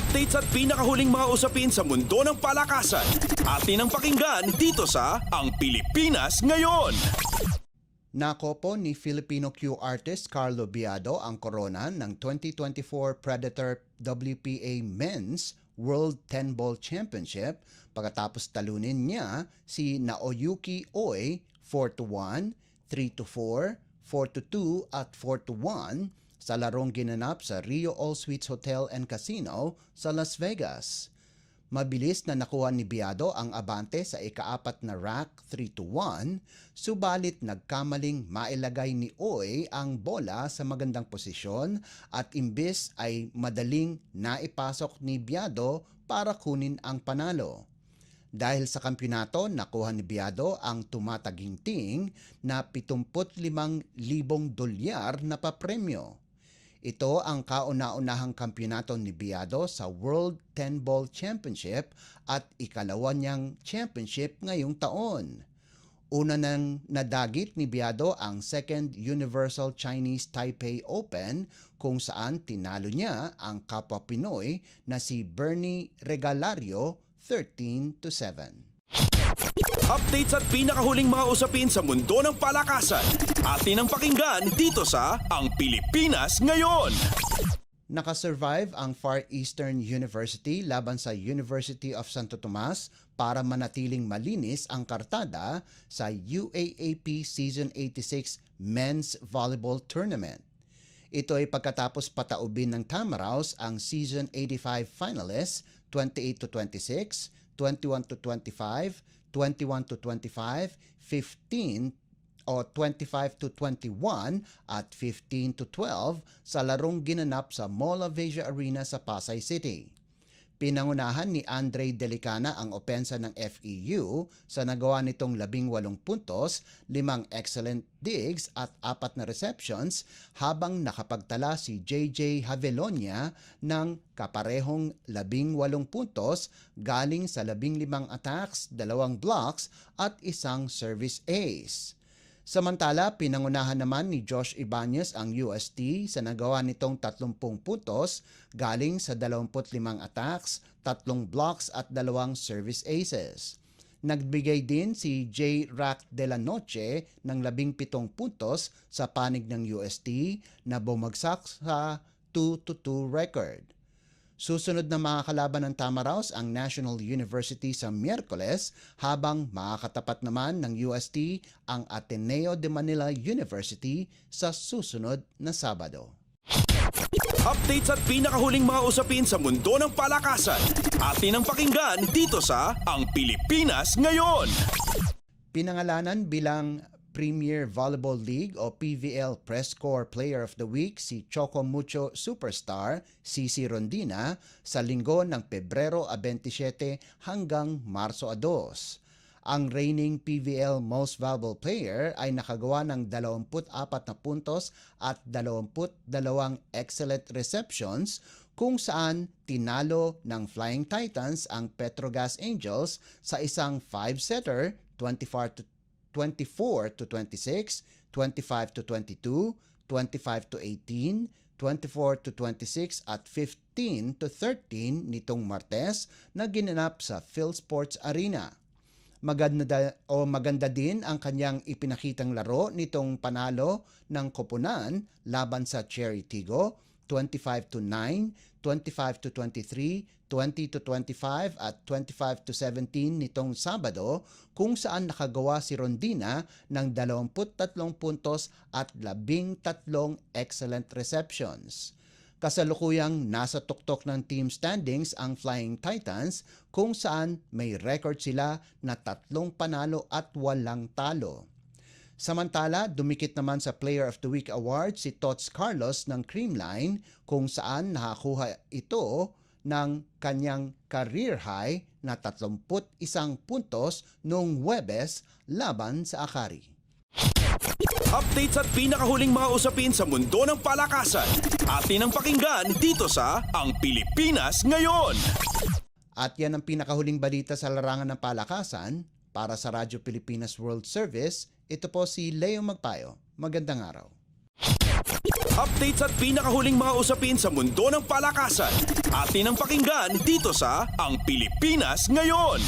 Updates at pinakahuling mga usapin sa mundo ng palakasan. Atin ang pakinggan dito sa Ang Pilipinas Ngayon. Nakopo ni Filipino Q artist Carlo Biado ang korona ng 2024 Predator WPA Men's World 10-Ball Championship pagkatapos talunin niya si Naoyuki Oi 4-1, 3-4, 4-2 at 4-1 sa larong ginanap sa Rio All Suites Hotel and Casino sa Las Vegas. Mabilis na nakuha ni Biado ang abante sa ikaapat na rack 3-1, subalit nagkamaling mailagay ni Oy ang bola sa magandang posisyon at imbis ay madaling naipasok ni Biado para kunin ang panalo. Dahil sa kampyonato, nakuha ni Biado ang tumataginting na 75,000 dolyar na papremyo. Ito ang kauna-unahang kampyonato ni Biado sa World 10-Ball Championship at ikalawa niyang championship ngayong taon. Una nang nadagit ni Biado ang Second Universal Chinese Taipei Open kung saan tinalo niya ang kapwa Pinoy na si Bernie Regalario 13-7. Updates at pinakahuling mga usapin sa mundo ng palakasan. Atin ang pakinggan dito sa Ang Pilipinas Ngayon. Nakasurvive ang Far Eastern University laban sa University of Santo Tomas para manatiling malinis ang kartada sa UAAP Season 86 Men's Volleyball Tournament. Ito ay pagkatapos pataubin ng Tamaraws ang Season 85 finalists 28-26, 21-25, 21-25, 15 o 25-21 at 15-12 sa larong ginanap sa Mall of Asia Arena sa Pasay City. Pinangunahan ni Andre Delicana ang opensa ng FEU sa nagawa nitong 18 puntos, 5 excellent digs at 4 na receptions habang nakapagtala si JJ Havelonia ng kaparehong 18 puntos galing sa 15 attacks, 2 blocks at 1 service ace. Samantala, pinangunahan naman ni Josh Ibanez ang UST sa nagawa nitong 30 puntos galing sa 25 attacks, 3 blocks at 2 service aces. Nagbigay din si J. Rack de la Noche ng 17 puntos sa panig ng UST na bumagsak sa 2-2 record. Susunod na mga kalaban ng Tamaraws ang National University sa Miyerkules habang makakatapat naman ng UST ang Ateneo de Manila University sa susunod na Sabado. Updates at pinakahuling mga usapin sa mundo ng palakasan. Atin ang pakinggan dito sa Ang Pilipinas Ngayon. Pinangalanan bilang Premier Volleyball League o PVL Press Corps Player of the Week si Choco Mucho Superstar CC Rondina sa linggo ng Pebrero 27 hanggang Marso 2. Ang reigning PVL Most Valuable Player ay nakagawa ng 24 na puntos at 22 excellent receptions kung saan tinalo ng Flying Titans ang Petrogas Angels sa isang 5-setter 24-26, 25-22, 25-18, 24-26 at 15-13 nitong Martes na ginanap sa PhilSports Arena. Maganda din ang kanyang ipinakitang laro nitong panalo ng koponan laban sa Cherry Tigo 25-9, 25-23, 20-25 at 25-17 nitong Sabado kung saan nakagawa si Rondina ng 23 puntos at 13 excellent receptions. Kasalukuyang nasa tuktok ng team standings ang Flying Titans kung saan may record sila na 3 panalo at 8 talo. Samantala, dumikit naman sa Player of the Week Award si Tots Carlos ng Creamline kung saan nakakuha ito ng kanyang career high na 31 puntos noong Huwebes laban sa Akari. Updates at pinakahuling mga usapin sa mundo ng palakasan. Atin ang pakinggan dito sa Ang Pilipinas Ngayon. At yan ang pinakahuling balita sa larangan ng palakasan. Para sa Radyo Pilipinas World Service, ito po si Leo Magpayo. Magandang araw. Updates at pinakahuling mga usapin sa mundo ng palakasan. Atin ang pakinggan dito sa Ang Pilipinas Ngayon.